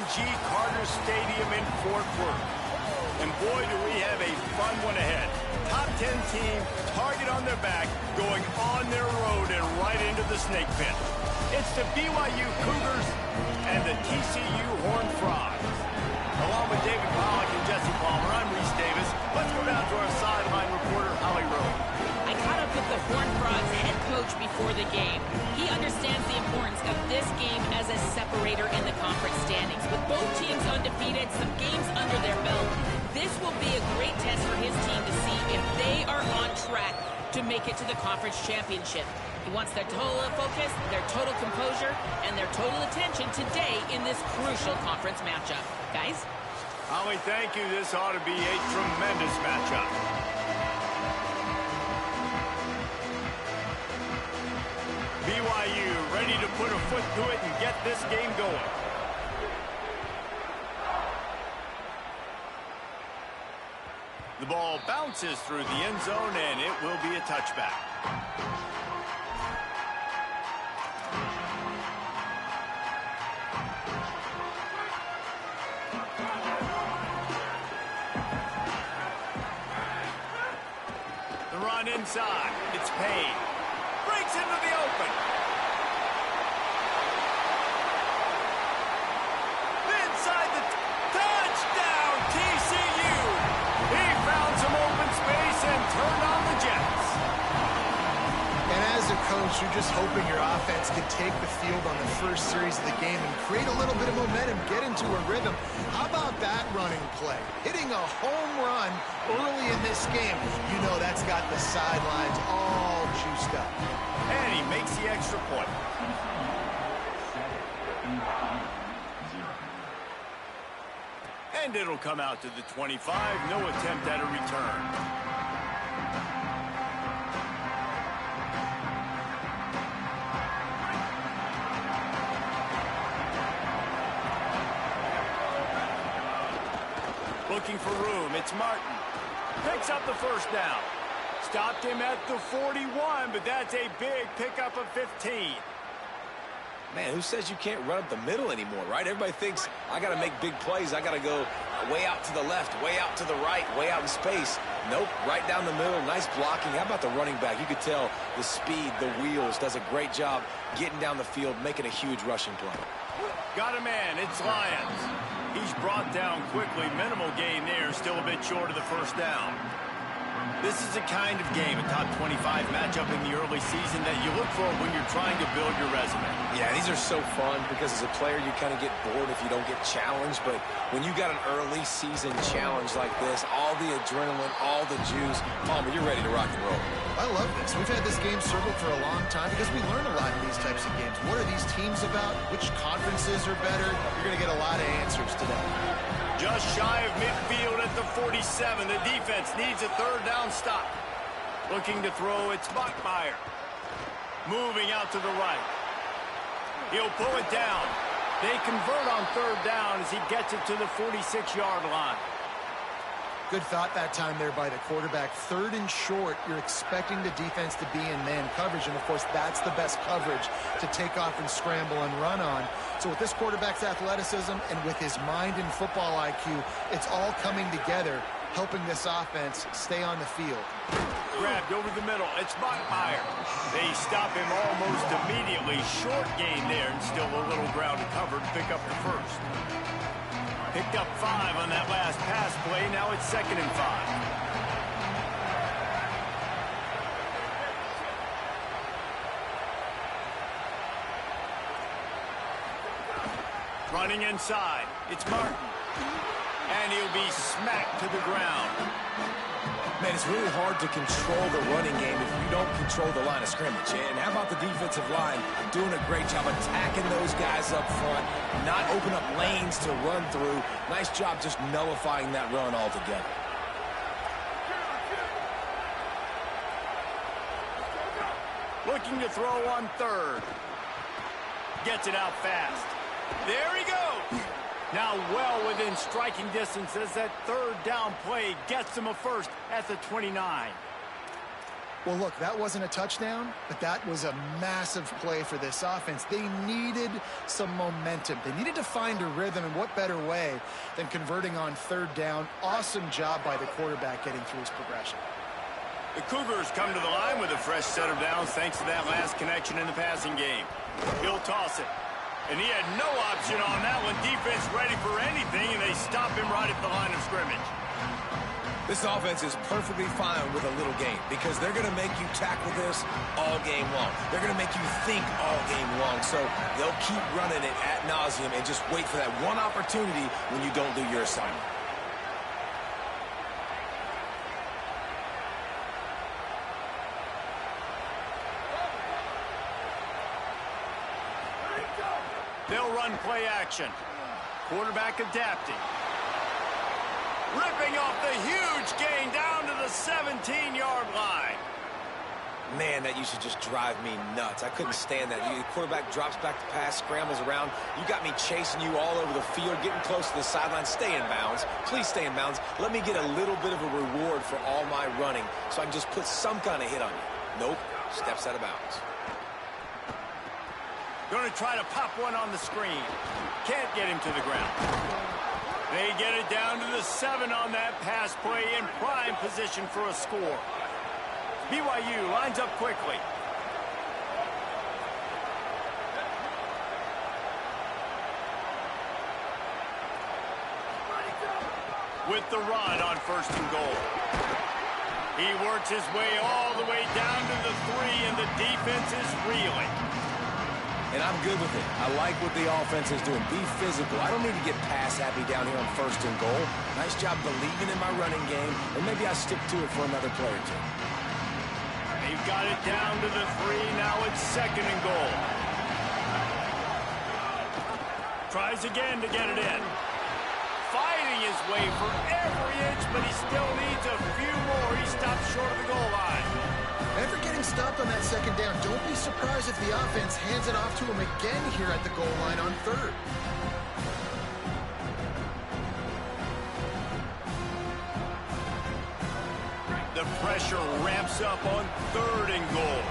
M&G Carter Stadium in Fort Worth. And boy, do we have a fun one ahead. Top 10 team, target on their back, going on their road and right into the snake pit. It's the BYU Cougars and the TCU Horned Frogs. Along with David Pollack and Jesse Palmer, I'm Reese Davis. Let's go down to our sideline reporter, Holly Rowe. I caught up with the Horned Frogs head coach before the game. He understands the importance of this game as a separator in the conference standings. With both teams undefeated, some games under their belt, this will be a great test for his team to see if they are on track to make it to the conference championship. He wants their total focus, their total composure, and their total attention today in this crucial conference matchup. Guys? Holly, thank you. This ought to be a tremendous matchup. BYU ready to put a foot to it and get this game going. The ball bounces through the end zone, and it will be a touchback. The run inside. It's Payne. Breaks into the open. Inside the touchdown, TCU. He found some open space and turned on the Jets. And as a coach, you're just hoping your offense can take the field on the first series of the game and create a little bit of momentum, get into a rhythm. How about that running play? Hitting a home run early in this game. You know that's got the sidelines all juiced up. And he makes the extra point. And it'll come out to the 25. No attempt at a return. Looking for room. It's Martin. Picks up the first down. Stopped him at the 41, but that's a big pickup of 15. Man, who says you can't run up the middle anymore, right? Everybody thinks, I got to make big plays. I got to go way out to the left, way out to the right, way out in space. Nope, right down the middle. Nice blocking. How about the running back? You could tell the speed, the wheels, does a great job getting down the field, making a huge rushing play. Got a man. It's Lyons. He's brought down quickly. Minimal gain there. Still a bit short of the first down. This is the kind of game, a top 25 matchup in the early season, that you look for when you're trying to build your resume. Yeah, these are so fun because as a player, you kind of get bored if you don't get challenged. But when you got an early season challenge like this, all the adrenaline, all the juice, Palmer, you're ready to rock and roll. I love this. We've had this game circled for a long time because we learn a lot in these types of games. What are these teams about? Which conferences are better? You're going to get a lot of answers today. Just shy of midfield at the 47. The defense needs a third down stop. Looking to throw, it's Bachmeier. Moving out to the right. He'll pull it down. They convert on third down as he gets it to the 46-yard line. Good thought that time there by the quarterback. Third and short, you're expecting the defense to be in man coverage, and of course that's the best coverage to take off and scramble and run on. So with this quarterback's athleticism and with his mind and football IQ, it's all coming together, helping this offense stay on the field. Grabbed over the middle. It's Bachmeier. They stop him almost immediately. Short gain there, and still a little ground to cover to pick up the first. Picked up 5 on that last pass play. Now it's 2nd and 5. Running inside. It's Martin. And he'll be smacked to the ground. Man, it's really hard to control the running game if you don't control the line of scrimmage. And how about the defensive line doing a great job attacking those guys up front, not open up lanes to run through. Nice job just nullifying that run altogether. Looking to throw on third. Gets it out fast. There he goes. Now well within striking distance as that third down play gets him a first at the 29. Well, look, that wasn't a touchdown, but that was a massive play for this offense. They needed some momentum. They needed to find a rhythm, and what better way than converting on third down. Awesome job by the quarterback getting through his progression. The Cougars come to the line with a fresh set of downs thanks to that last connection in the passing game. He'll toss it. And he had no option on that one. Defense ready for anything, and they stop him right at the line of scrimmage. This offense is perfectly fine with a little game because they're going to make you tackle this all game long. They're going to make you think all game long. So they'll keep running it ad nauseum and just wait for that one opportunity when you don't do your assignment. They'll run play action. Quarterback adapting. Ripping off the huge gain down to the 17-yard line. Man, that used to just drive me nuts. I couldn't stand that. The quarterback drops back to pass, scrambles around. You got me chasing you all over the field, getting close to the sideline. Stay in bounds. Please stay in bounds. Let me get a little bit of a reward for all my running so I can just put some kind of hit on you. Nope. Steps out of bounds. Going to try to pop one on the screen. Can't get him to the ground. They get it down to the 7 on that pass play in prime position for a score. BYU lines up quickly. With the run on 1st and goal. He works his way all the way down to the 3, and the defense is reeling. And I'm good with it. I like what the offense is doing. Be physical. I don't need to get pass happy down here on 1st and goal. Nice job believing in my running game, or maybe I stick to it for another play or two. They've got it down to the 3. Now it's 2nd and goal. Tries again to get it in. Fighting his way for every inch, but he still needs a few more. He stops short of the goal line. After getting stopped on that 2nd down, don't be surprised if the offense hands it off to him again here at the goal line on 3rd. The pressure ramps up on 3rd and goal.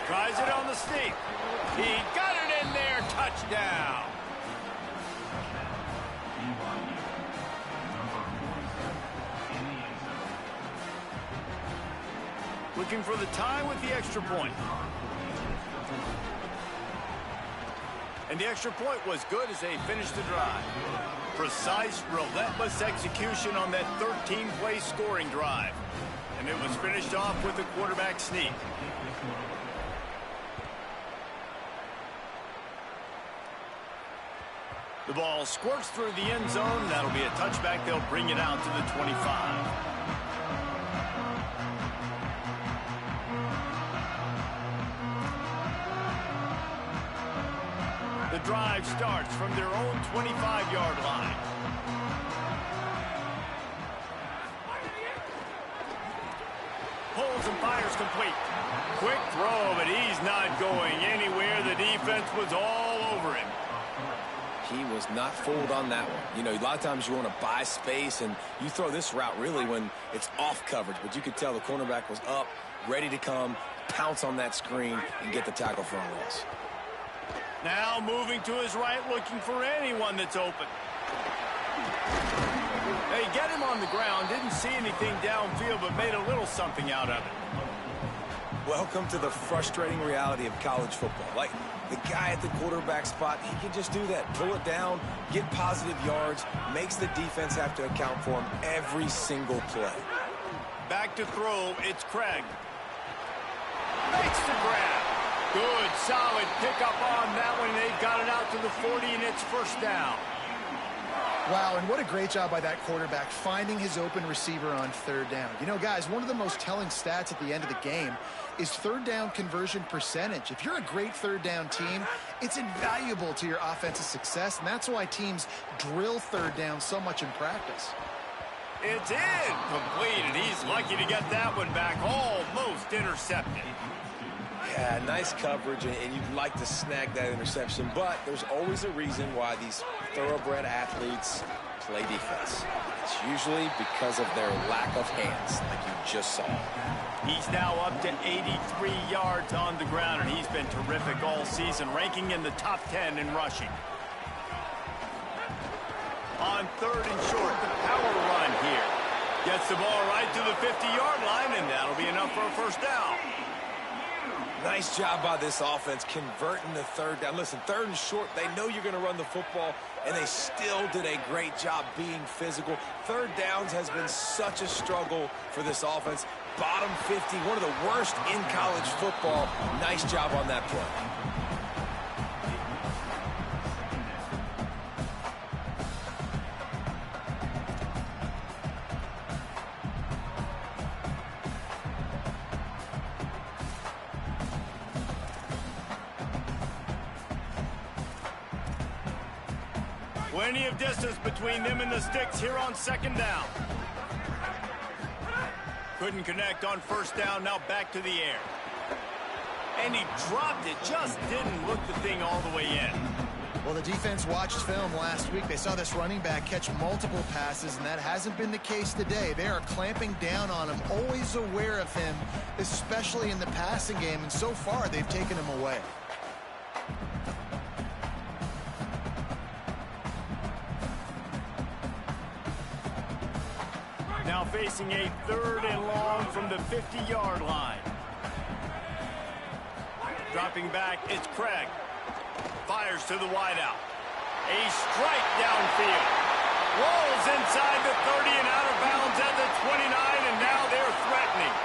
Tries it on the sneak. He got it in there. Touchdown. Looking for the tie with the extra point. And the extra point was good as they finished the drive. Precise, relentless execution on that 13-play scoring drive. And it was finished off with a quarterback sneak. The ball squirts through the end zone. That'll be a touchback. They'll bring it out to the 25. The drive starts from their own 25-yard line. Pulls and fires complete. Quick throw, but he's not going anywhere. The defense was all over him. He was not fooled on that one. You know, a lot of times you want to buy space, and you throw this route really when it's off coverage. But you could tell the cornerback was up, ready to come, pounce on that screen, and get the tackle for a loss. Now moving to his right, looking for anyone that's open. They get him on the ground, didn't see anything downfield, but made a little something out of it. Welcome to the frustrating reality of college football. Like, the guy at the quarterback spot, he can just do that. Pull it down, get positive yards, makes the defense have to account for him every single play. Back to throw, it's Craig. Makes the grab. Good, solid pickup on that one. They've got it out to the 40, and it's 1st down. Wow, and what a great job by that quarterback finding his open receiver on 3rd down. You know, guys, one of the most telling stats at the end of the game is 3rd down conversion percentage. If you're a great 3rd down team, it's invaluable to your offensive success, and that's why teams drill 3rd down so much in practice. It's incomplete, and he's lucky to get that one back, almost intercepted. Yeah, nice coverage, and you'd like to snag that interception, but there's always a reason why these thoroughbred athletes play defense. It's usually because of their lack of hands, like you just saw. He's now up to 83 yards on the ground, and he's been terrific all season, ranking in the top 10 in rushing. On 3rd and short, the power run here. Gets the ball right to the 50-yard line, and that'll be enough for a first down. Nice job by this offense converting the 3rd down. Listen, 3rd and short, they know you're going to run the football, and they still did a great job being physical. 3rd downs has been such a struggle for this offense. Bottom 50, one of the worst in college football. Nice job on that play. Plenty of distance between them and the sticks here on 2nd down. Couldn't connect on 1st down, now back to the air. And he dropped it, just didn't look the thing all the way in. Well, the defense watched film last week. They saw this running back catch multiple passes, and that hasn't been the case today. They are clamping down on him, always aware of him, especially in the passing game, and so far they've taken him away. Now facing a 3rd and long from the 50-yard line. Dropping back, it's Craig. Fires to the wideout. A strike downfield. Rolls inside the 30 and out of bounds at the 29, and now they're threatening.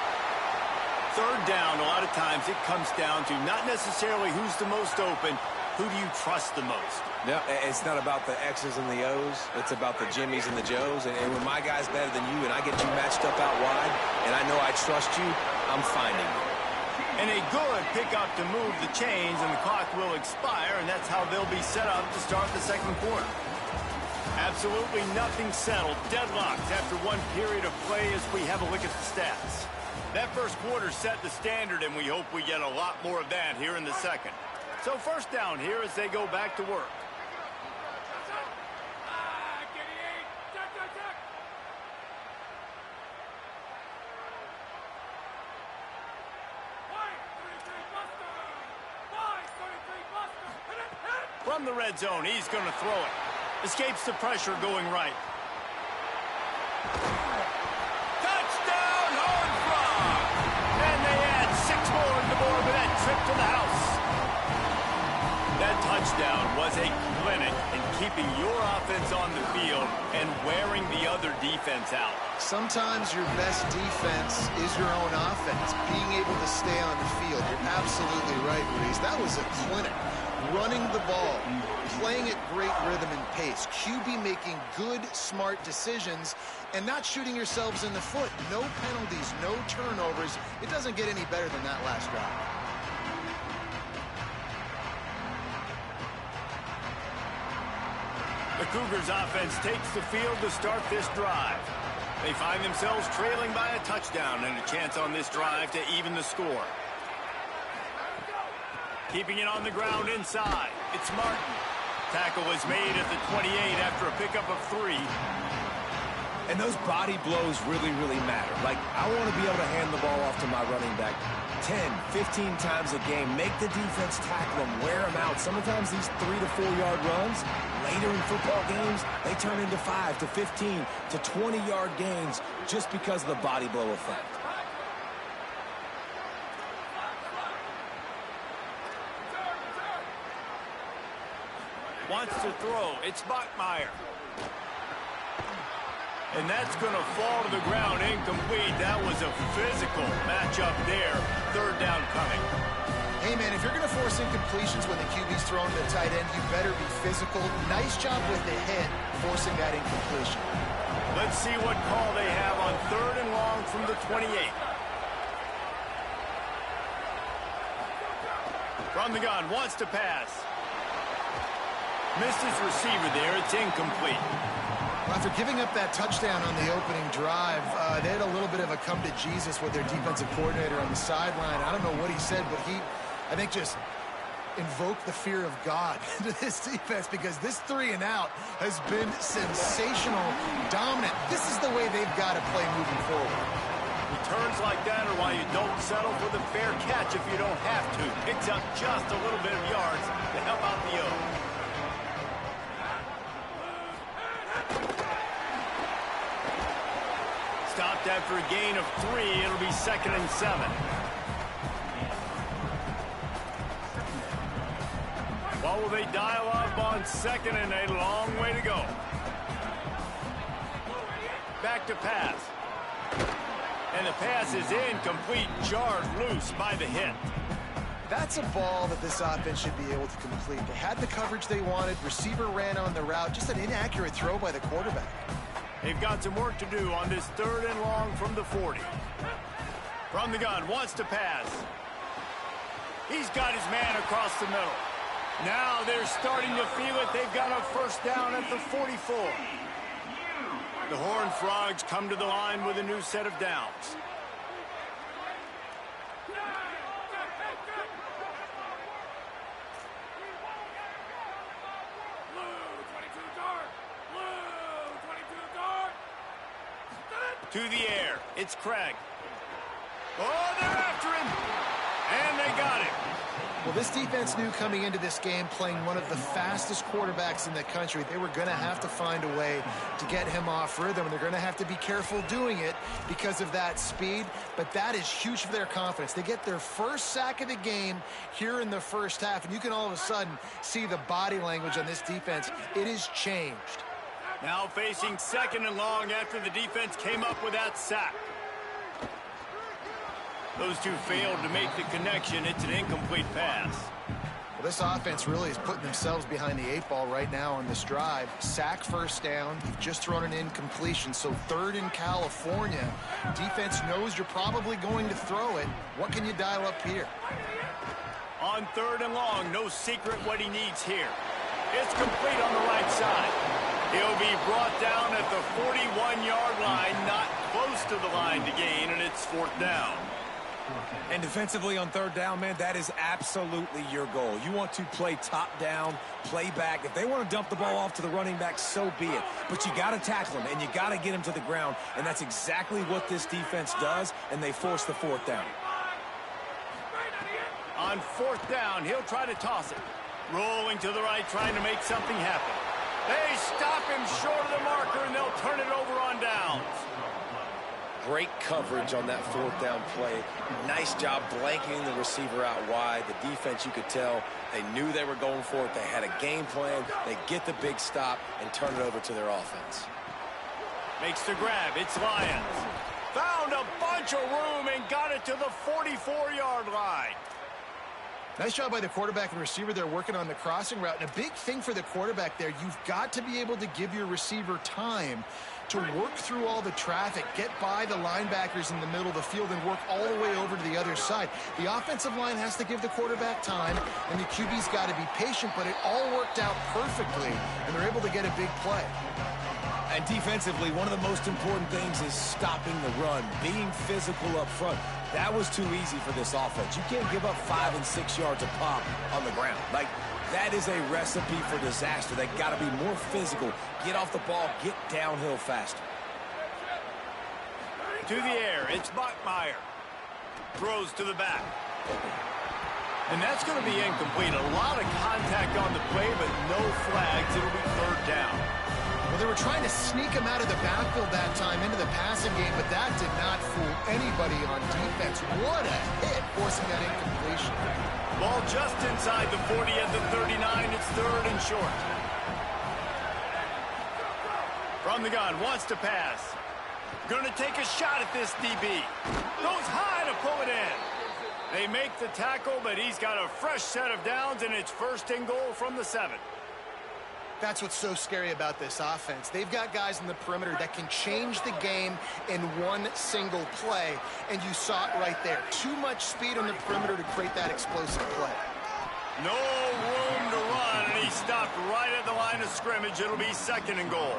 3rd down, a lot of times it comes down to not necessarily who's the most open, who do you trust the most? No, it's not about the X's and the O's. It's about the Jimmies and the Joes. And when my guy's better than you and I get you matched up out wide and I know I trust you, I'm finding you. And a good pickup to move the chains, and the clock will expire, and that's how they'll be set up to start the 2nd quarter. Absolutely nothing settled. Deadlocked after one period of play as we have a look at the stats. That 1st quarter set the standard, and we hope we get a lot more of that here in the 2nd. So 1st down here as they go back to work. From the red zone, he's going to throw it. Escapes the pressure going right. Touchdown, Horned Frog! And they add 6 more on the board with that trip to the house. That touchdown was a clinic in keeping your offense on the field and wearing the other defense out. Sometimes your best defense is your own offense, being able to stay on the field. You're absolutely right, Reese. That was a clinic. Running the ball, playing at great rhythm and pace, QB making good, smart decisions, and not shooting yourselves in the foot. No penalties, no turnovers. It doesn't get any better than that last drive. The Cougars offense takes the field to start this drive. They find themselves trailing by a touchdown and a chance on this drive to even the score. Keeping it on the ground inside. It's Martin. Tackle was made at the 28 after a pickup of 3. And those body blows really, really matter. Like, I want to be able to hand the ball off to my running back 10, 15 times a game. Make the defense tackle them, wear them out. Sometimes these 3 to 4 yard runs, later in football games, they turn into 5 to 15 to 20 yard gains just because of the body blow effect. Wants to throw. It's Bachmeier. And that's going to fall to the ground incomplete. That was a physical matchup there. 3rd down coming. Hey, man, if you're going to force incompletions when the QB's throwing to the tight end, you better be physical. Nice job with the head forcing that incompletion. Let's see what call they have on 3rd and long from the 28. From the gun, wants to pass. Missed his receiver there. It's incomplete. After giving up that touchdown on the opening drive, they had a little bit of a come to Jesus with their defensive coordinator on the sideline. I don't know what he said, but he, I think, just invoked the fear of God into this defense, because this 3-and-out has been sensational, dominant. This is the way they've got to play moving forward. Returns like that are why you don't settle for the fair catch if you don't have to. Picks up just a little bit of yards to help out the O. Stopped after a gain of 3. It'll be 2nd and 7. What will they dial up on 2nd and a long way to go? Back to pass. And the pass is incomplete, jarred loose by the hit. That's a ball that this offense should be able to complete. They had the coverage they wanted. Receiver ran on the route. Just an inaccurate throw by the quarterback. They've got some work to do on this 3rd and long from the 40. From the gun, wants to pass. He's got his man across the middle. Now they're starting to feel it. They've got a 1st down at the 44. The Horned Frogs come to the line with a new set of downs. To the air. It's Craig. Oh, they're after him. And they got him. Well, this defense knew coming into this game, playing one of the fastest quarterbacks in the country, they were going to have to find a way to get him off rhythm, and they're going to have to be careful doing it because of that speed. But that is huge for their confidence. They get their 1st sack of the game here in the 1st half, and you can all of a sudden see the body language on this defense. It has changed. Now facing 2nd and long after the defense came up with that sack. Those two failed to make the connection. It's an incomplete pass. Well, this offense really is putting themselves behind the 8 ball right now on this drive. Sack, 1st down. You've just thrown an incompletion, so 3rd in California. Defense knows you're probably going to throw it. What can you dial up here? On 3rd and long, no secret what he needs here. It's complete on the right side. He'll be brought down at the 41-yard line, not close to the line to gain, and it's 4th down. And defensively on 3rd down, man, that is absolutely your goal. You want to play top down, play back. If they want to dump the ball off to the running back, so be it. But you got to tackle him, and you got to get him to the ground. And that's exactly what this defense does, and they force the 4th down. On 4th down, he'll try to toss it. Rolling to the right, trying to make something happen. They stop him short of the marker, and they'll turn it over on downs. Great coverage on that 4th down play. Nice job blanketing the receiver out wide. The defense, you could tell, they knew they were going for it. They had a game plan. They get the big stop and turn it over to their offense. Makes the grab. It's Lions. Found a bunch of room and got it to the 44-yard line. Nice job by the quarterback and receiver there working on the crossing route. And a big thing for the quarterback there, you've got to be able to give your receiver time to work through all the traffic, get by the linebackers in the middle of the field, and work all the way over to the other side. The offensive line has to give the quarterback time, and the QB's got to be patient, but it all worked out perfectly, and they're able to get a big play. And defensively, one of the most important things is stopping the run, being physical up front. That was too easy for this offense. You can't give up 5 and 6 yards a pop on the ground. Like, that is a recipe for disaster. They got to be more physical, get off the ball, get downhill faster. To the air, it's Bachmeier. Throws to the back. And that's going to be incomplete. A lot of contact on the play, but no flags. It'll be 3rd down. Well, they were trying to sneak him out of the backfield that time into the passing game, but that did not fool anybody on defense. What a hit, forcing that incompletion. Ball just inside the 40 at the 39. It's 3rd and short. From the gun, wants to pass. Going to take a shot at this DB. Goes high to pull it in. They make the tackle, but he's got a fresh set of downs, and it's 1st and goal from the 7. That's what's so scary about this offense. They've got guys in the perimeter that can change the game in one single play, and you saw it right there. Too much speed on the perimeter to create that explosive play. No room to run, and he He stopped right at the line of scrimmage. It'll be 2nd and goal.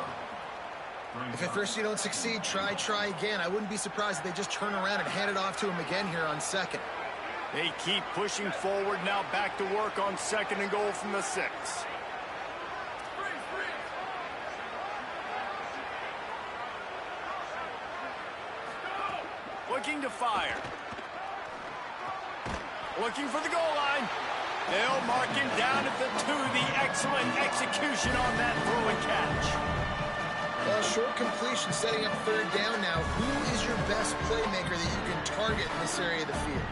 If at first you don't succeed, try again. I wouldn't be surprised if they just turn around and hand it off to him again here on 2nd. They keep pushing forward. Now back to work on 2nd and goal from the 6. Looking to fire. Looking for the goal line. They'll mark him down at the 2. The excellent execution on that throw and catch. Well, short completion setting up 3rd down now. Who is your best playmaker that you can target in this area of the field?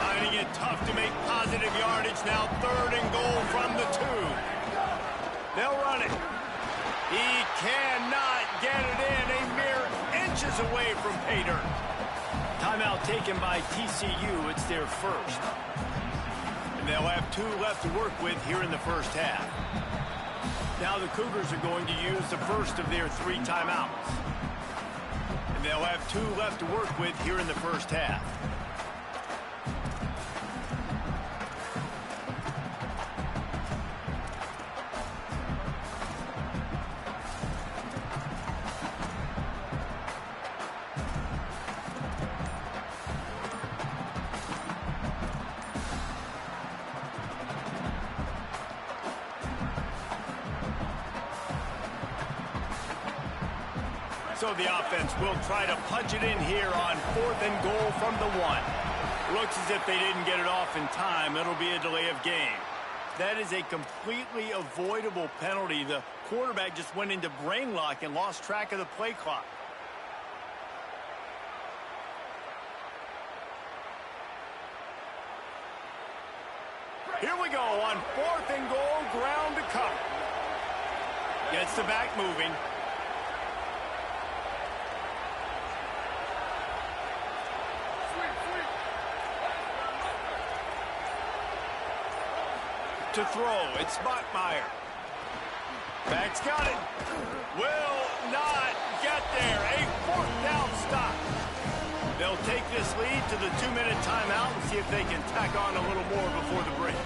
Finding it tough to make positive yardage now. 3rd and goal from the 2. They'll run it. He cannot get it in. A mere inches away from pay dirt. Timeout taken by TCU. It's their first. And they'll have 2 left to work with here in the first half. Now the Cougars are going to use the first of their 3 timeouts. And they'll have 2 left to work with here in the first half. So the offense will try to punch it in here on 4th and goal from the 1. Looks as if they didn't get it off in time. It'll be a delay of game. That is a completely avoidable penalty. The quarterback just went into brain lock and lost track of the play clock. Here we go on 4th and goal, ground to cover. Gets the back moving. To throw, it's Bachmeier. Back's got it. Will not get there. A 4th down stop. They'll take this lead to the 2-minute timeout and see if they can tack on a little more before the break.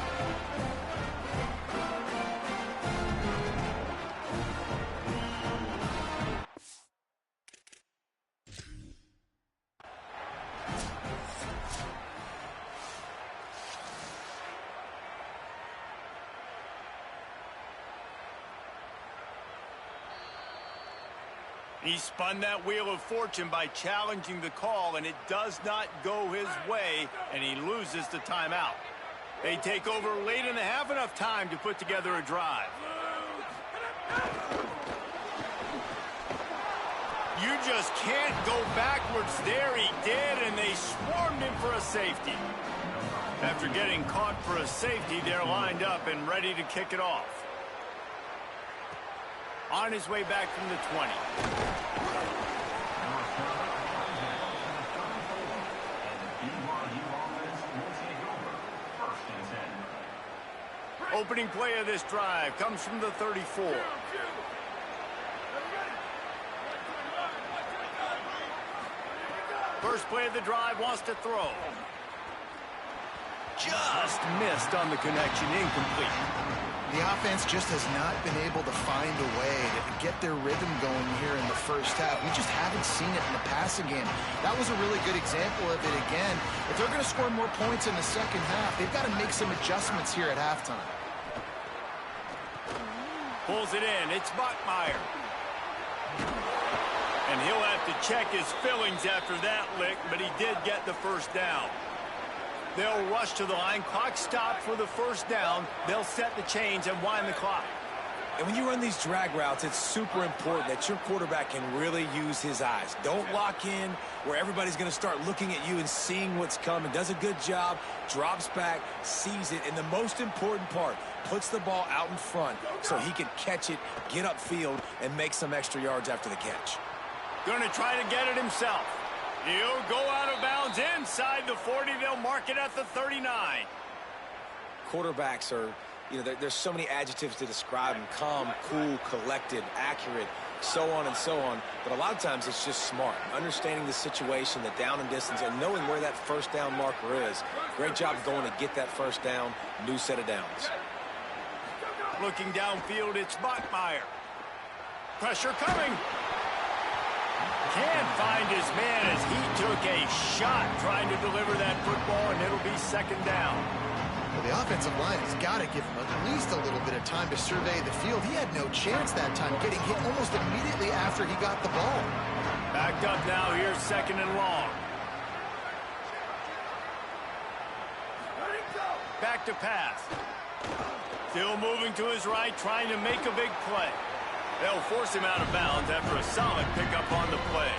He spun that wheel of fortune by challenging the call, and it does not go his way, and he loses the timeout. They take over late in the half, enough time to put together a drive. You just can't go backwards there. He did, and they swarmed him for a safety. After getting caught for a safety, they're lined up and ready to kick it off. On his way back from the 20. Opening play of this drive comes from the 34. First play of the drive, wants to throw. Just missed on the connection, incomplete. The offense just has not been able to find a way to get their rhythm going here in the first half. We just haven't seen it in the passing game. That was a really good example of it again. If they're going to score more points in the second half, they've got to make some adjustments here at halftime. Pulls it in. It's Bachmeier. And he'll have to check his fillings after that lick, but he did get the first down. They'll rush to the line. Clock stopped for the first down. They'll set the chains and wind the clock. And when you run these drag routes, it's super important that your quarterback can really use his eyes. Don't lock in where everybody's going to start looking at you and seeing what's coming. Does a good job, drops back, sees it, and the most important part, puts the ball out in front so he can catch it, get upfield, and make some extra yards after the catch. Going to try to get it himself. He'll go out of bounds inside the 40. They'll mark it at the 39. Quarterbacks are, there's so many adjectives to describe them. Calm, cool, collected, accurate, so on and so on. But a lot of times it's just smart. Understanding the situation, the down and distance, and knowing where that first down marker is. Great job going to get that first down. New set of downs. Looking downfield, it's Bachmeier. Pressure coming. Can't find his man as he took a shot trying to deliver that football, and it'll be second down. Well, the offensive line has got to give him at least a little bit of time to survey the field. He had no chance that time, getting hit almost immediately after he got the ball. Backed up now, here's second and long. Back to pass. Still moving to his right, trying to make a big play. They'll force him out of bounds after a solid pickup on the play.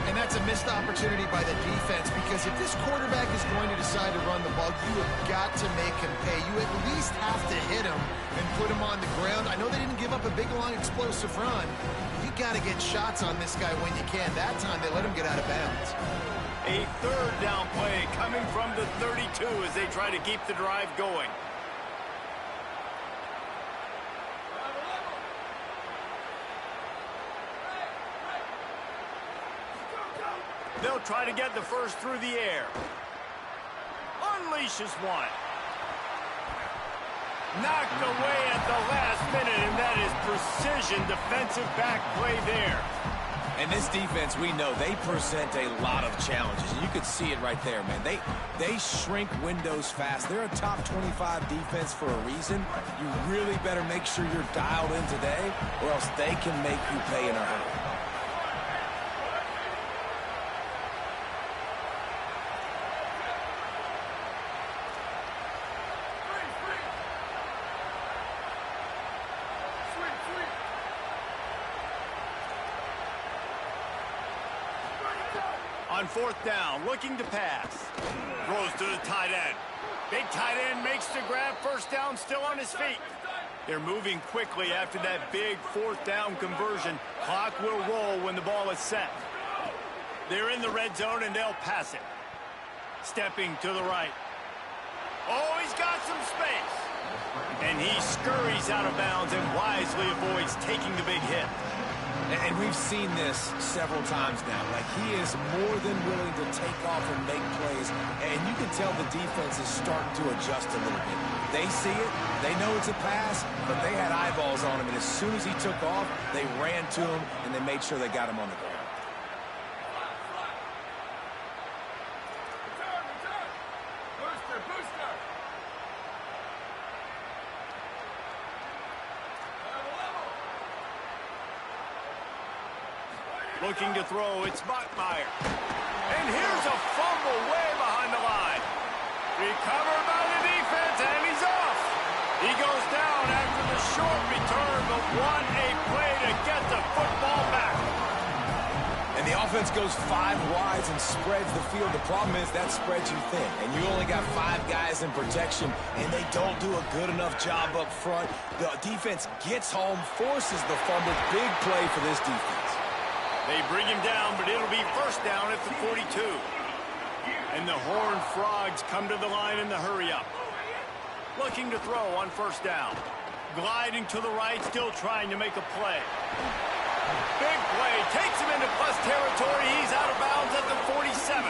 And that's a missed opportunity by the defense, because if this quarterback is going to decide to run the ball, you have got to make him pay. You at least have to hit him and put him on the ground. I know they didn't give up a big, long, explosive run. You got to get shots on this guy when you can. That time, they let him get out of bounds. A third down play coming from the 32 as they try to keep the drive going. They'll try to get the first through the air. Unleashes one. Knocked away at the last minute, and that is precision defensive back play there. And this defense, we know, they present a lot of challenges. And you could see it right there, man. They shrink windows fast. They're a top 25 defense for a reason. You really better make sure you're dialed in today, or else they can make you pay in a hurry. On fourth down, looking to pass. Throws to the tight end. Big tight end makes the grab. First down, still on his feet. They're moving quickly after that big fourth down conversion. Clock will roll when the ball is set. They're in the red zone, and they'll pass it. Stepping to the right. Oh, he's got some space. And he scurries out of bounds and wisely avoids taking the big hit. And we've seen this several times now. Like, he is more than willing to take off and make plays. And you can tell the defense is starting to adjust a little bit. They see it. They know it's a pass, but they had eyeballs on him. And as soon as he took off, they ran to him, and they made sure they got him on the ground. Looking to throw, it's Bachmeier. And here's a fumble way behind the line. Recovered by the defense, and he's off. He goes down after the short return, but what a play to get the football back. And the offense goes 5 wides and spreads the field. The problem is that spreads you thin, and you only got 5 guys in protection, and they don't do a good enough job up front. The defense gets home, forces the fumble. Big play for this defense. They bring him down, but it'll be first down at the 42. And the Horned Frogs come to the line in the hurry-up. Looking to throw on first down. Gliding to the right, still trying to make a play. Big play, takes him into plus territory. He's out of bounds at the 47.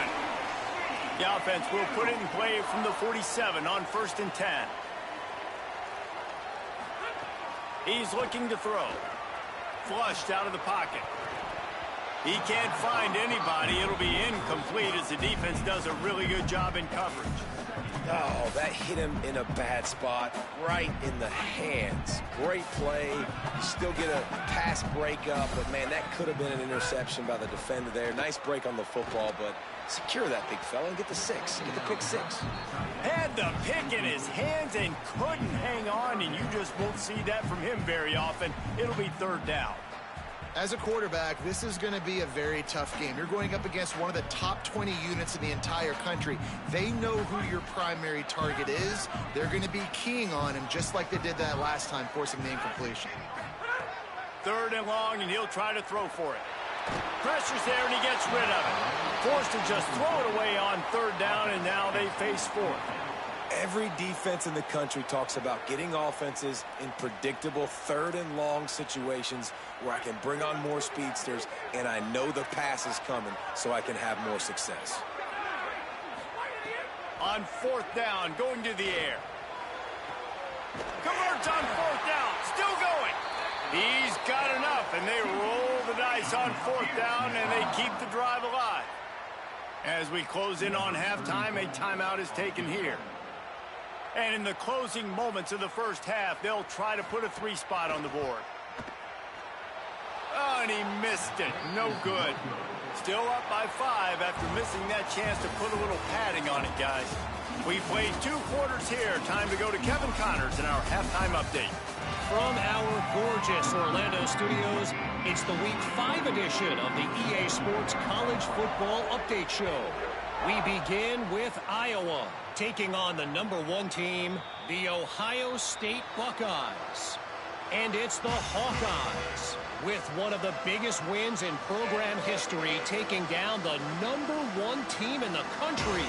The offense will put it in play from the 47 on first and 10. He's looking to throw. Flushed out of the pocket. He can't find anybody. It'll be incomplete as the defense does a really good job in coverage. Oh, that hit him in a bad spot, right in the hands. Great play. You still get a pass breakup, but, man, that could have been an interception by the defender there. Nice break on the football, but secure that big fella and get the 6. Get the pick 6. Had the pick in his hands and couldn't hang on, and you just won't see that from him very often. It'll be third down. As a quarterback, this is going to be a very tough game. You're going up against one of the top 20 units in the entire country. They know who your primary target is. They're going to be keying on him just like they did that last time, forcing the incompletion. Third and long, and he'll try to throw for it. Pressure's there, and he gets rid of it. Forced to just throw it away on third down, and now they face fourth. Every defense in the country talks about getting offenses in predictable third and long situations where I can bring on more speedsters and I know the pass is coming so I can have more success. On fourth down, going to the air. Converts on fourth He's got enough, and they roll the dice on 4th down, and they keep the drive alive. As we close in on halftime, a timeout is taken here. And in the closing moments of the first half, they'll try to put a 3-spot on the board. Oh, and he missed it. No good. Still up by 5 after missing that chance to put a little padding on it, guys. We played 2 quarters here. Time to go to Kevin Connors in our halftime update. From our gorgeous Orlando studios, it's the Week 5 edition of the EA Sports College Football Update Show. We begin with Iowa, taking on the #1 team, the Ohio State Buckeyes. And it's the Hawkeyes, with one of the biggest wins in program history, taking down the #1 team in the country.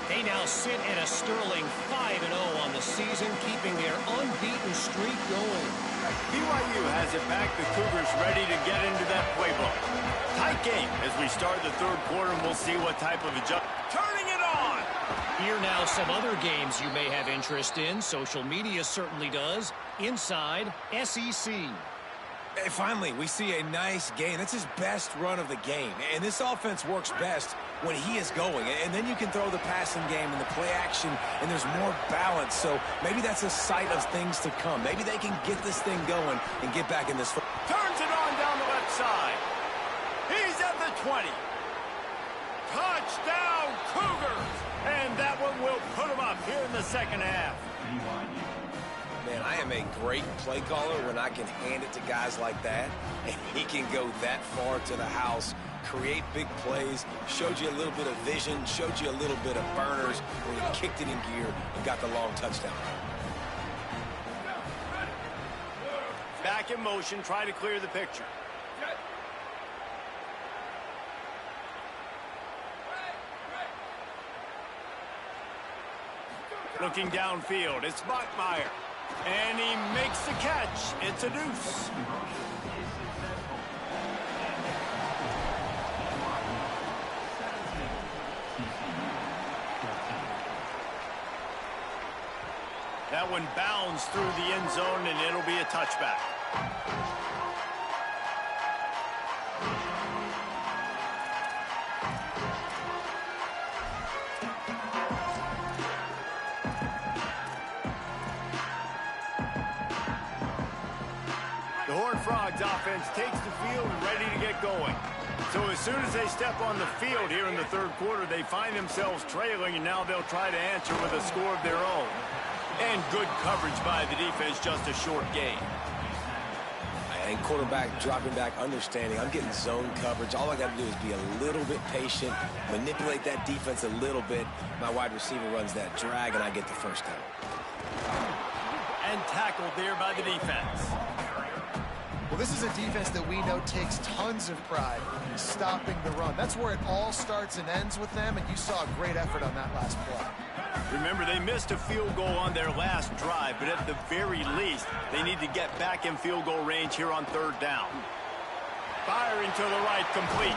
They now sit at a sterling 5-0 on the season, keeping their unbeaten streak going. BYU has it back. The Cougars ready to get into that playbook. Tight game as we start the 3rd quarter, and we'll see what type of adjustment. Turning it on! Here now some other games you may have interest in. Social media certainly does. Inside SEC. Hey, finally, we see a nice game. That's his best run of the game. And this offense works best when he is going. And then you can throw the passing game and the play action, and there's more balance. So maybe that's a sight of things to come. Maybe they can get this thing going and get back in this. Turns it on down the left side. He's at the 20. Touchdown, Cougars! And that one will put him up here in the second half. Man, I am a great play caller when I can hand it to guys like that, and he can go that far to the house, create big plays, showed you a little bit of vision, showed you a little bit of burners when he kicked it in gear and got the long touchdown. Back in motion, try to clear the picture. Looking downfield, it's Bachmeier. And he makes the catch. It's a deuce. That one bounds through the end zone, and it'll be a touchback. The Horned Frogs offense takes the field and ready to get going. So as soon as they step on the field here in the 3rd quarter, they find themselves trailing, and now they'll try to answer with a score of their own. And good coverage by the defense, just a short gain. And quarterback dropping back, understanding I'm getting zone coverage. All I got to do is be a little bit patient, manipulate that defense a little bit. My wide receiver runs that drag, and I get the first down. And tackled there by the defense. Well, this is a defense that we know takes tons of pride in stopping the run. That's where it all starts and ends with them, and you saw a great effort on that last play. Remember, they missed a field goal on their last drive, but at the very least, they need to get back in field goal range here on 3rd down. Firing to the right, complete.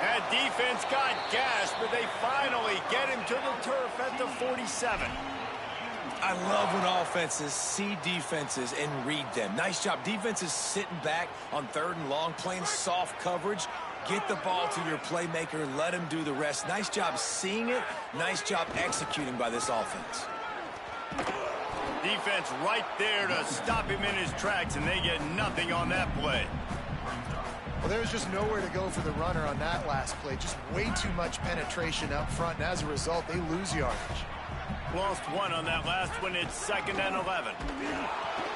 That defense got gas, but they finally get him to the turf at the 47. I love when offenses see defenses and read them. Nice job. Defenses sitting back on 3rd and long, playing soft coverage. Get the ball to your playmaker. Let him do the rest. Nice job seeing it. Nice job executing by this offense. Defense right there to stop him in his tracks, and they get nothing on that play. Well, there was just nowhere to go for the runner on that last play. Just way too much penetration up front, and as a result, they lose yardage. Lost 1 on that last one. It's 2nd and 11.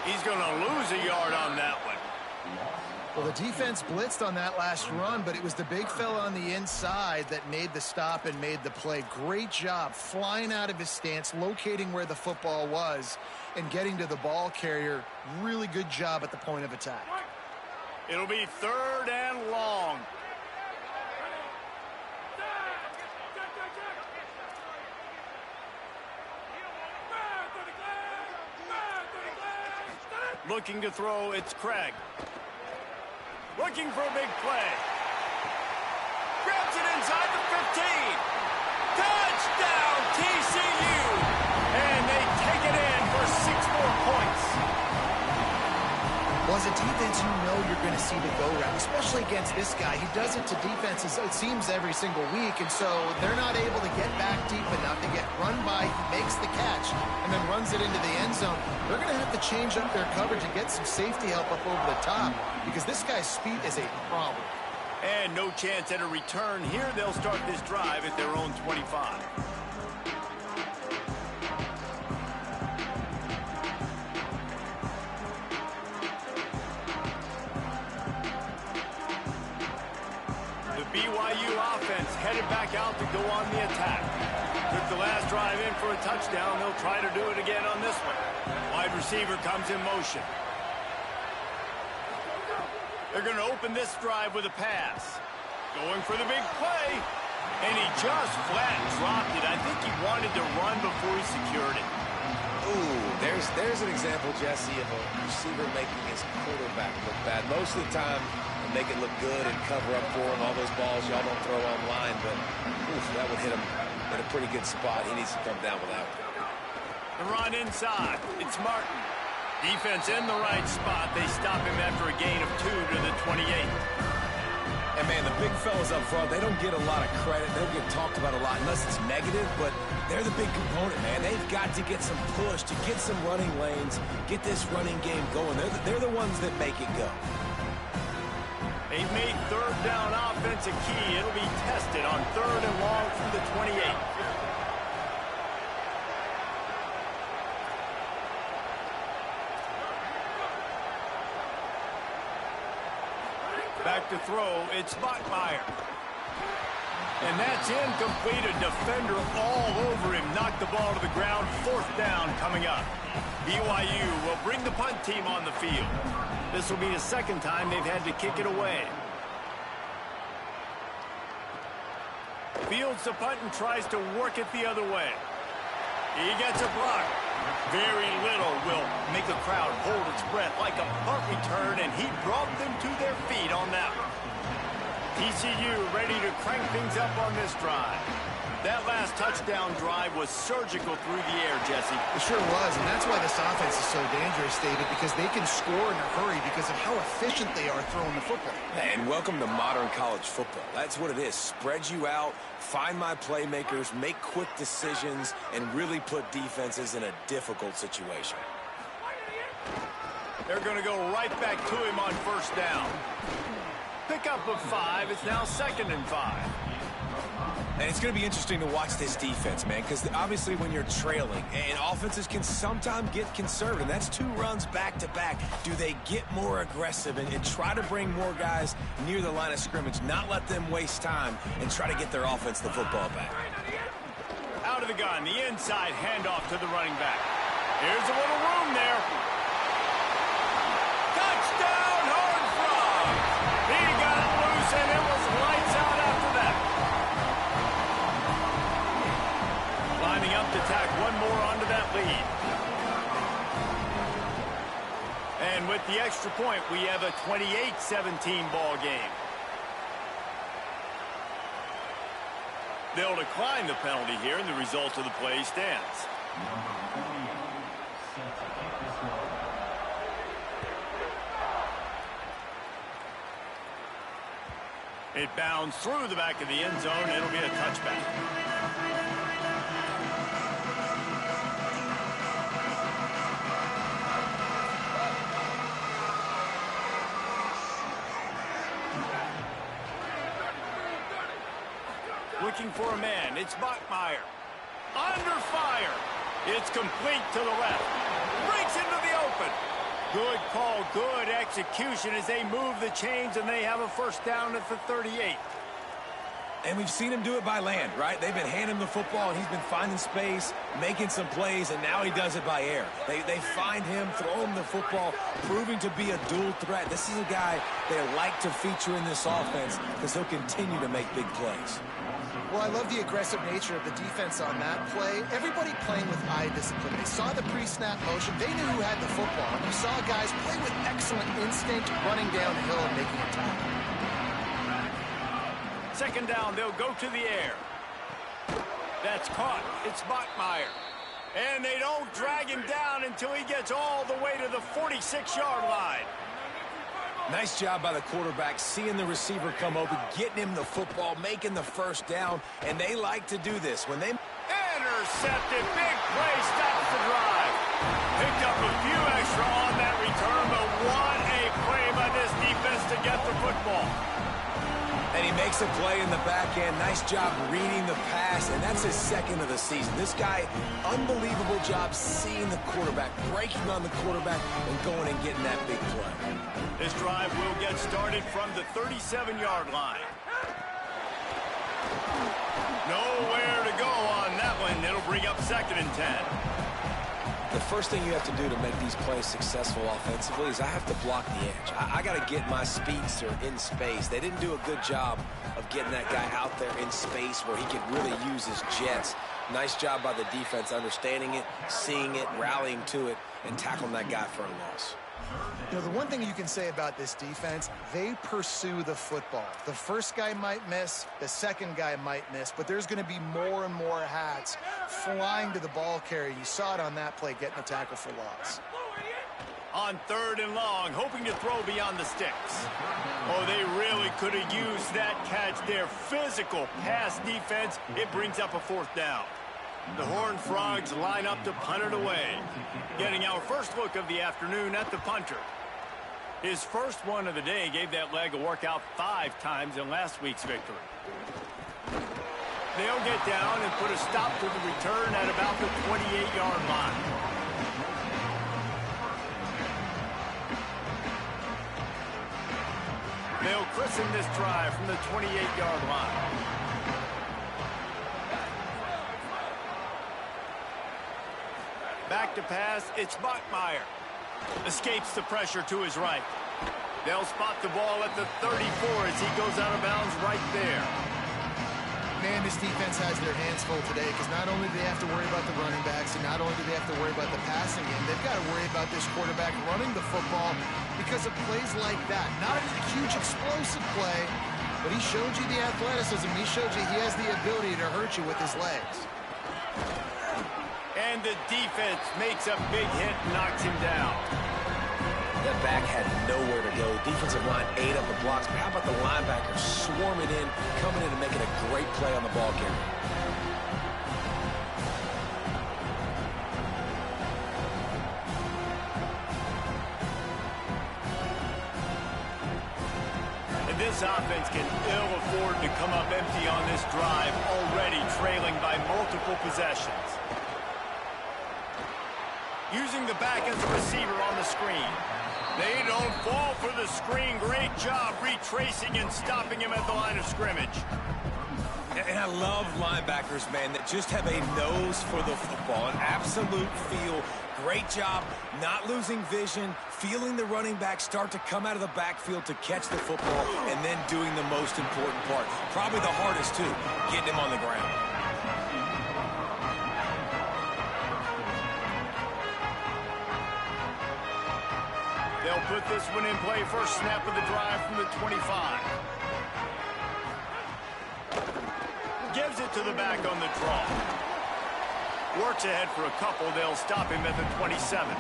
He's going to lose a yard on that one. Well, the defense blitzed on that last run, but it was the big fella on the inside that made the stop and made the play. Great job flying out of his stance, locating where the football was, and getting to the ball carrier. Really good job at the point of attack. It'll be 3rd and long. Looking to throw, it's Craig. Looking for a big play. Grabs it inside the 15. Touchdown, TCU. And they take it in for 6 more points. Well, as a defense, you know you're going to see the go-route, especially against this guy. He does it to defenses, it seems, every single week, and so they're not able to get back deep enough to get run by. He makes the catch and then runs it into the end zone. They're going to have to change up their coverage and get some safety help up over the top because this guy's speed is a problem. And no chance at a return here. They'll start this drive at their own 25. BYU offense headed back out to go on the attack. Took the last drive in for a touchdown. They'll try to do it again on this one. Wide receiver comes in motion. They're going to open this drive with a pass. Going for the big play. And he just flat dropped it. I think he wanted to run before he secured it. Ooh, there's an example, Jesse, of a receiver making his quarterback look bad. Most of the time, they make it look good and cover up for him. All those balls y'all don't throw online, but oof, that would hit him in a pretty good spot. He needs to come down with that one. The run inside. It's Martin. Defense in the right spot. They stop him after a gain of 2 to the 28. And, man, the big fellas up front, they don't get a lot of credit. They don't get talked about a lot unless it's negative, but they're the big component, man. They've got to get some push, to get some running lanes, get this running game going. They're the ones that make it go. They've made third down offense a key. It'll be tested on 3rd and long from the 28. Back to throw, it's Bachmeier. And that's incomplete. A defender all over him. Knocked the ball to the ground. 4th down coming up. BYU will bring the punt team on the field. This will be the 2nd time they've had to kick it away. Fields the punt and tries to work it the other way. He gets a block. Very little will make a crowd hold its breath like a punt return, and he brought them to their feet on that one. TCU ready to crank things up on this drive. That last touchdown drive was surgical through the air, Jesse. It sure was, and that's why this offense is so dangerous, David, because they can score in a hurry because of how efficient they are throwing the football. And welcome to modern college football. That's what it is. Spread you out, find my playmakers, make quick decisions, and really put defenses in a difficult situation. They're going to go right back to him on 1st down. Pickup of 5. It's now 2nd and 5. And it's going to be interesting to watch this defense, man, because obviously when you're trailing, and offenses can sometimes get conservative, and that's 2 runs back-to-back. Do they get more aggressive and try to bring more guys near the line of scrimmage, not let them waste time, and try to get their offense the football back? Out of the gun, the inside handoff to the running back. Here's a little room there. Touchdown, Horned Frogs! He got it loose, and it was lights out after that. Lining up to tack one more onto that lead. And with the extra point, we have a 28-17 ball game. They'll decline the penalty here, and the result of the play stands. It bounds through the back of the end zone. It'll be a touchback. Looking for a man. It's Bachmeier. Under fire. It's complete to the left. Breaks into the open. Good call, good execution as they move the chains, and they have a 1st down at the 38. And we've seen him do it by land, right? They've been handing him the football, and he's been finding space, making some plays, and now he does it by air. They find him, throw him the football, proving to be a dual threat. This is a guy they like to feature in this offense because he'll continue to make big plays. Well, I love the aggressive nature of the defense on that play. Everybody playing with eye discipline. They saw the pre-snap motion. They knew who had the football. And you saw guys play with excellent instinct, running down the hill and making a tackle. 2nd down, they'll go to the air. That's caught. It's Bachmeier. And they don't drag him down until he gets all the way to the 46-yard line. Nice job by the quarterback, seeing the receiver come open, getting him the football, making the first down, and they like to do this. When they intercepted, big play, stops the drive. Picked up a few extra on that return, but what a play by this defense to get the football. And he makes a play in the back end. Nice job reading the pass, and that's his second of the season. This guy, unbelievable job seeing the quarterback, breaking on the quarterback, and going and getting that big play. This drive will get started from the 37-yard line. Nowhere to go on that one. It'll bring up 2nd and 10. The first thing you have to do to make these plays successful offensively is I have to block the edge. I got to get my speedster in space. They didn't do a good job of getting that guy out there in space where he could really use his jets. Nice job by the defense understanding it, seeing it, rallying to it, and tackling that guy for a loss. You know, the one thing you can say about this defense, they pursue the football. The first guy might miss, the second guy might miss, but there's going to be more and more hats flying to the ball carrier. You saw it on that play, getting a tackle for loss. On 3rd and long, hoping to throw beyond the sticks. Oh, they really could have used that catch there. Physical pass defense. It brings up a 4th down. The Horned Frogs line up to punt it away. Getting our first look of the afternoon at the punter. His first one of the day gave that leg a workout 5 times in last week's victory. They'll get down and put a stop to the return at about the 28-yard line. They'll christen this drive from the 28-yard line. Back to pass, it's Bachmeier. Escapes the pressure to his right. They'll spot the ball at the 34 as he goes out of bounds right there. Man, this defense has their hands full today because not only do they have to worry about the running backs and not only do they have to worry about the passing game, they've got to worry about this quarterback running the football because of plays like that. Not a huge explosive play, but he showed you the athleticism. He showed you he has the ability to hurt you with his legs. And the defense makes a big hit and knocks him down. That back had nowhere to go. Defensive line ate up the blocks. But how about the linebackers swarming in, coming in and making a great play on the ball carrier? And this offense can ill afford to come up empty on this drive, already trailing by multiple possessions. Using the back as a receiver on the screen. They don't fall for the screen. Great job retracing and stopping him at the line of scrimmage. And I love linebackers, man, that just have a nose for the football, an absolute feel. Great job not losing vision, feeling the running back start to come out of the backfield to catch the football, and then doing the most important part. Probably the hardest, too, getting him on the ground. They'll put this one in play. First snap of the drive from the 25. Gives it to the back on the draw. Works ahead for a couple. They'll stop him at the 27.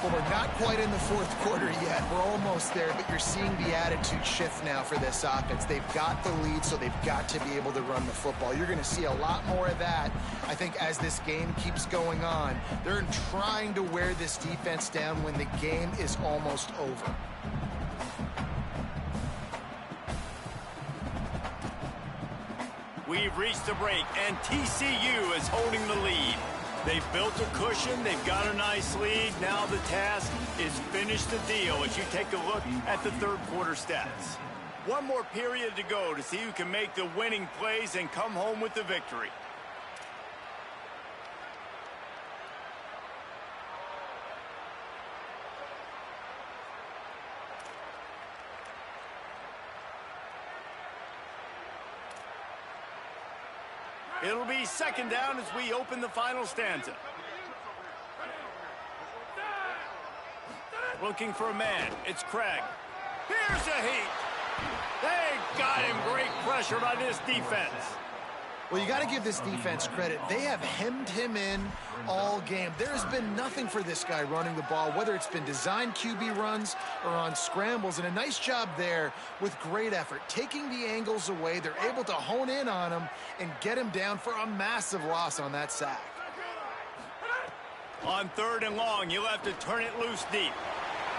Well, we're not quite in the fourth quarter yet. We're almost there, but you're seeing the attitude shift now for this offense. They've got the lead, so they've got to be able to run the football. You're going to see a lot more of that, I think, as this game keeps going on. They're trying to wear this defense down when the game is almost over. We've reached the break, and TCU is holding the lead. They've built a cushion. They've got a nice lead. Now the task is finish the deal as you take a look at the third quarter stats. One more period to go to see who can make the winning plays and come home with the victory. It'll be second down as we open the final stanza. Looking for a man. It's Craig. Here's a heat. They got him. Great pressure by this defense. Well, you got to give this defense credit. They have hemmed him in all game. There has been nothing for this guy running the ball, whether it's been designed QB runs or on scrambles, and a nice job there with great effort. Taking the angles away, they're able to hone in on him and get him down for a massive loss on that sack. On 3rd and long, you'll have to turn it loose deep.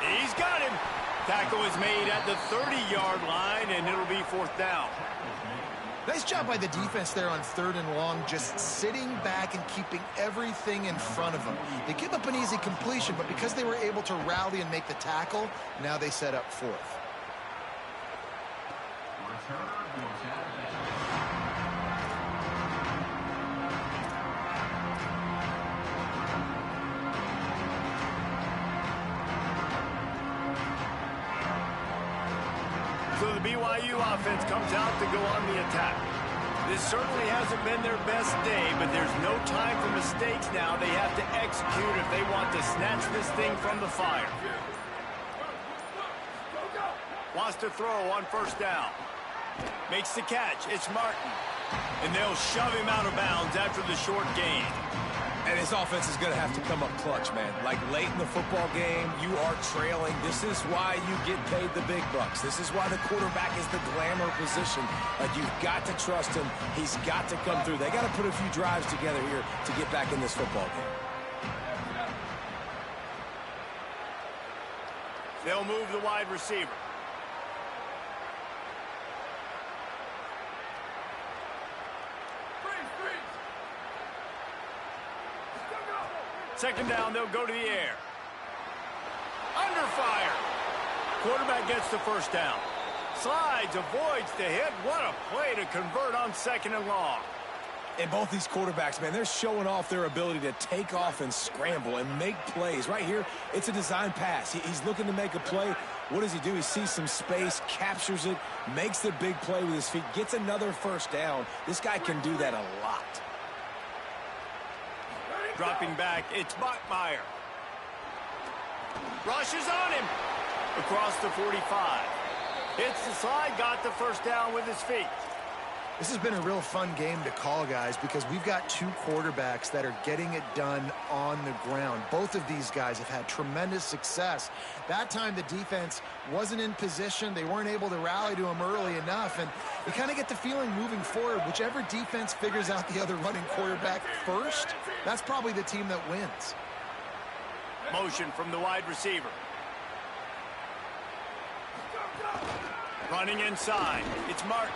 He's got him. Tackle is made at the 30-yard line, and it'll be 4th down. Nice job by the defense there on 3rd and long, just sitting back and keeping everything in front of them. They give up an easy completion, but because they were able to rally and make the tackle, now they set up 4th. So the BYU offense comes out to go on the attack. This certainly hasn't been their best day, but there's no time for mistakes now. They have to execute if they want to snatch this thing from the fire. Wants to throw on 1st down. Makes the catch. It's Martin. And they'll shove him out of bounds after the short gain. And his offense is going to have to come up clutch, man. Like late in the football game, you are trailing. This is why you get paid the big bucks. This is why the quarterback is the glamour position. Like, you've got to trust him. He's got to come through. They got to put a few drives together here to get back in this football game. They'll move the wide receiver. Second down, they'll go to the air. Under fire. Quarterback gets the 1st down. Slides, avoids the hit. What a play to convert on 2nd and long. And both these quarterbacks, man, they're showing off their ability to take off and scramble and make plays. Right here, it's a design pass. He's looking to make a play. What does he do? He sees some space, captures it, makes the big play with his feet, gets another 1st down. This guy can do that a lot. Dropping back, it's Bachmeier. Rushes on him. Across the 45. Hits the slide, got the 1st down with his feet. This has been a real fun game to call, guys, because we've got 2 quarterbacks that are getting it done on the ground. Both of these guys have had tremendous success. That time the defense wasn't in position. They weren't able to rally to him early enough, and you kind of get the feeling moving forward, whichever defense figures out the other running quarterback first, that's probably the team that wins. Motion from the wide receiver. Running inside, it's Martin.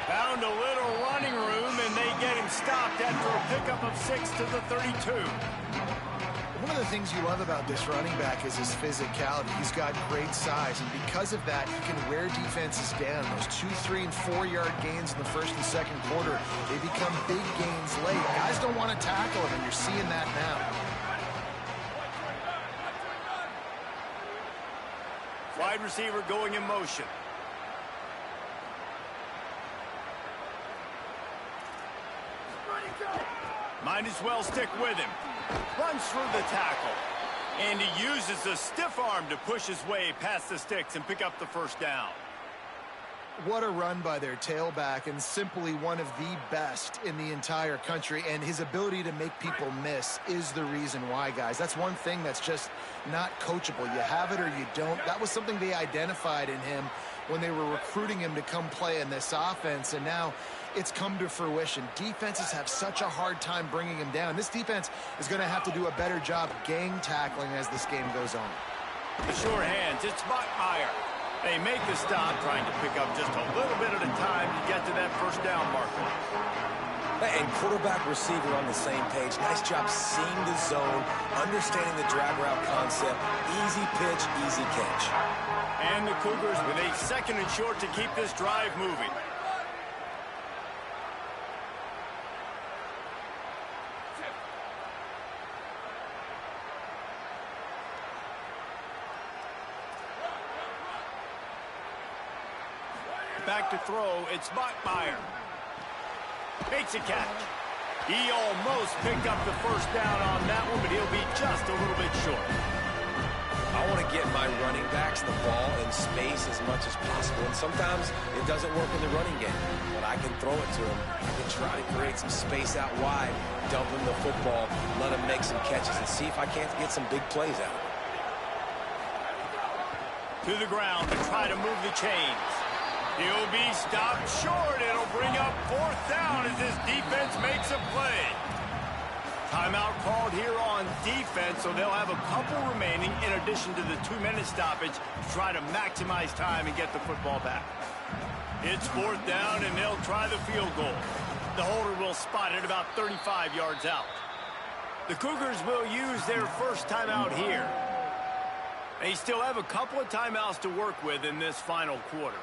Found a little running room, and they get him stopped after a pickup of 6 to the 32. One of the things you love about this running back is his physicality. He's got great size, and because of that, he can wear defenses down. Those 2, 3, and 4-yard gains in the 1st and 2nd quarter, they become big gains late. Guys don't want to tackle him, and you're seeing that now. Wide receiver going in motion. Might as well stick with him. Runs through the tackle. And he uses a stiff arm to push his way past the sticks and pick up the 1st down. What a run by their tailback, and simply one of the best in the entire country. And his ability to make people miss is the reason why, guys. That's one thing that's just not coachable. You have it or you don't. That was something they identified in him when they were recruiting him to come play in this offense, and now it's come to fruition. Defenses have such a hard time bringing him down. This defense is going to have to do a better job gang tackling as this game goes on. The sure hands, it's Bachmeier. They make the stop, trying to pick up just a little bit at a time to get to that 1st down marker. And quarterback receiver on the same page. Nice job seeing the zone, understanding the drag route concept. Easy pitch, easy catch. And the Cougars with a 2nd and short to keep this drive moving. Back to throw, it's Bachmeier. Makes a catch. He almost picked up the 1st down on that one, but he'll be just a little bit short. I want to get my running backs the ball in space as much as possible. And sometimes it doesn't work in the running game, but I can throw it to him. I can try to create some space out wide, dump him the football, let him make some catches, and see if I can't get some big plays out of To him. the ground to try to move the chains. He'll be stopped short. It'll bring up 4th down as this defense makes a play. Timeout called here on defense, so they'll have a couple remaining in addition to the 2-minute stoppage to try to maximize time and get the football back. It's 4th down, and they'll try the field goal. The holder will spot it about 35 yards out. The Cougars will use their first timeout here. They still have a couple of timeouts to work with in this final quarter.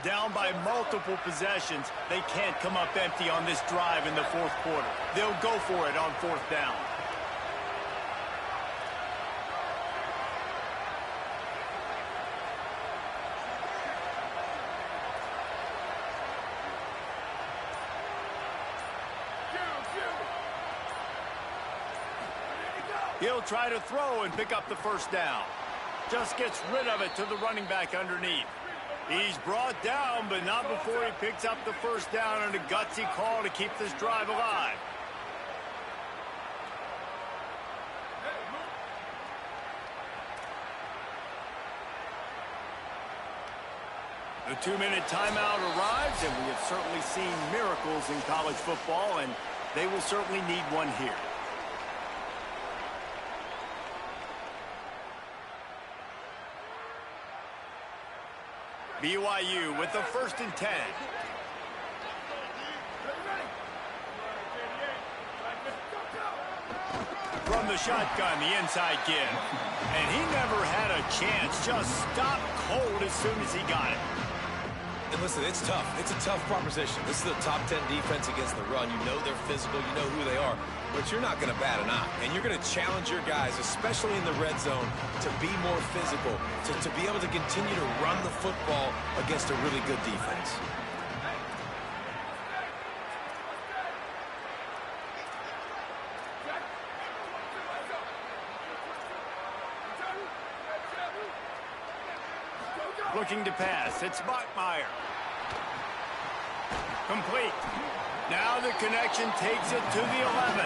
Down by multiple possessions, they can't come up empty on this drive in the 4th quarter. They'll go for it on 4th down. He'll try to throw and pick up the 1st down. Just gets rid of it to the running back underneath. He's brought down, but not before he picks up the 1st down and a gutsy call to keep this drive alive. The 2-minute timeout arrives, and we have certainly seen miracles in college football, and they will certainly need one here. BYU with the 1st and 10. From the shotgun, the inside give. And he never had a chance. Just stopped cold as soon as he got it. And listen, it's tough. It's a tough proposition. This is a top 10 defense against the run. You know they're physical. You know who they are. But you're not going to bat an eye. And you're going to challenge your guys, especially in the red zone, to be more physical, to be able to continue to run the football against a really good defense. Looking to pass. It's Bachmeier. Complete. Now the connection takes it to the 11.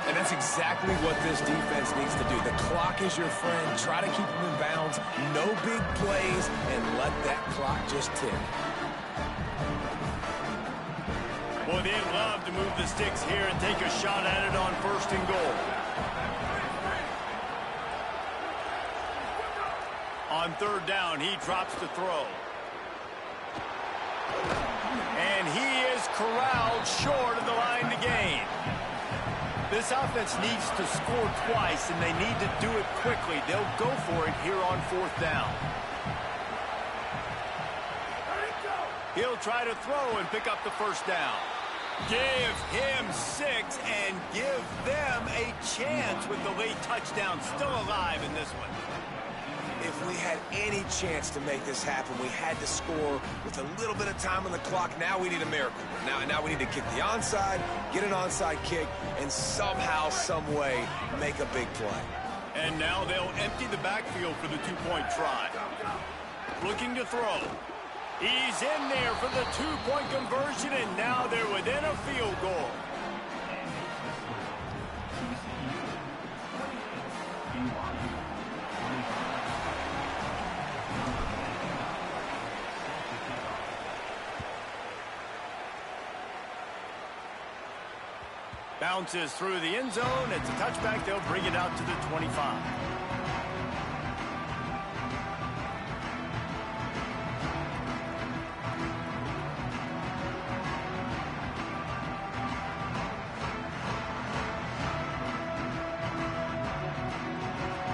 And that's exactly what this defense needs to do. The clock is your friend. Try to keep them in bounds. No big plays, and let that clock just tick. Boy, they'd love to move the sticks here and take a shot at it on 1st and goal. On 3rd down, he drops the throw. And he is corralled short of the line to gain. This offense needs to score twice, and they need to do it quickly. They'll go for it here on 4th down. He'll try to throw and pick up the 1st down. Give him 6 and give them a chance with the late touchdown still alive in this one. If we had any chance to make this happen, we had to score with a little bit of time on the clock. Now we need a miracle. Now we need to kick the onside, get an onside kick, and somehow, some way, make a big play. And now they'll empty the backfield for the 2-point try. Looking to throw. He's in there for the 2-point conversion, and now they're within a field goal. Bounces through the end zone. It's a touchback. They'll bring it out to the 25.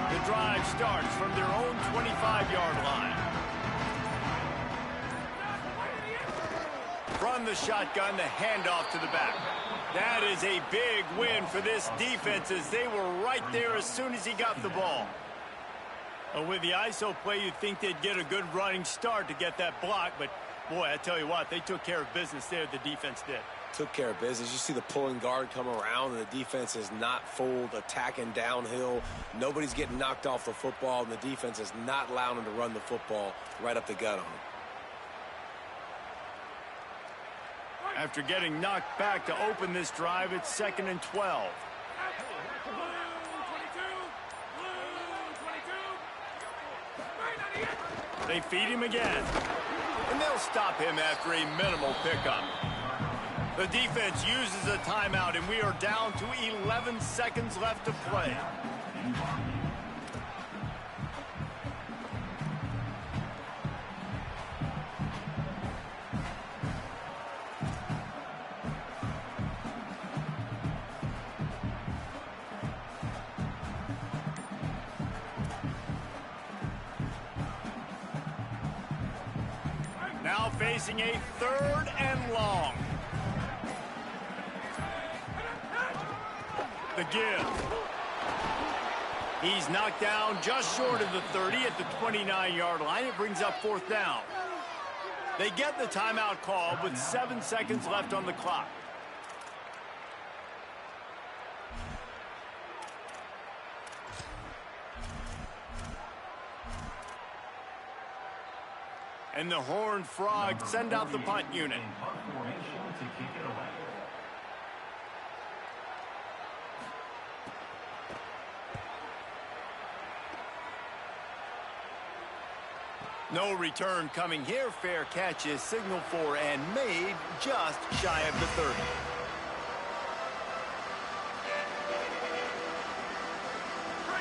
The drive starts from their own 25-yard line. From the shotgun, the handoff to the back. That is a big win for this defense as they were right there as soon as he got the ball. With the ISO play, you'd think they'd get a good running start to get that block, but boy, I tell you what, they took care of business there, the defense did. took care of business. You see the pulling guard come around, and the defense is not fooled, attacking downhill. Nobody's getting knocked off the football, and the defense is not allowing them to run the football right up the gut on them. After getting knocked back to open this drive, it's 2nd and 12. They feed him again. And they'll stop him after a minimal pickup. The defense uses a timeout, and we are down to 11 seconds left to play. Now facing a 3rd and long. The give. He's knocked down just short of the 30 at the 29-yard line. It brings up 4th down. They get the timeout call with 7 seconds left on the clock. And the Horned Frogs send out the punt unit. No return coming here. Fair catch is signaled for and made just shy of the 30.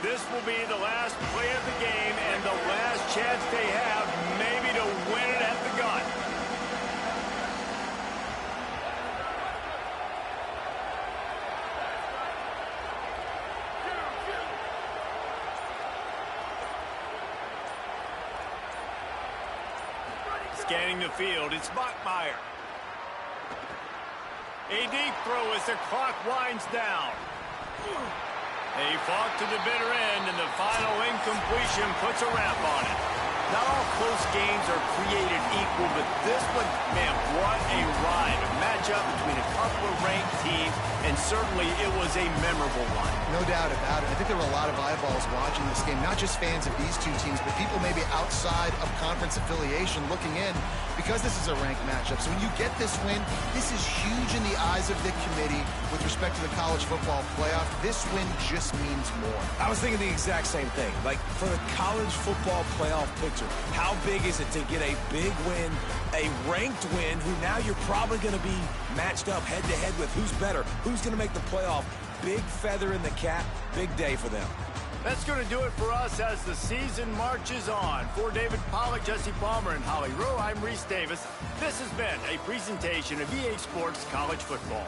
This will be the last play of the game and the last chance they have maybe to win it at the gun. Scanning the field, it's Bachmeyer. A deep throw as the clock winds down. They fought to the bitter end, and the final incompletion puts a wrap on it. Not all close games are created equal, but this one, man, what a ride. A matchup between a couple of ranked teams, and certainly it was a memorable one. No doubt about it. I think there were a lot of eyeballs watching this game, not just fans of these two teams, but people maybe outside of conference affiliation looking in because this is a ranked matchup. So when you get this win, this is huge in the eyes of the committee with respect to the college football playoff. This win just means more. I was thinking the exact same thing. Like, for the college football playoff picture, how big is it to get a big win, a ranked win, who now you're probably going to be matched up head-to-head with who's better, who's going to make the playoff. Big feather in the cap, big day for them. That's going to do it for us as the season marches on. For David Pollack, Jesse Palmer, and Holly Rowe, I'm Reese Davis. This has been a presentation of EA Sports College Football.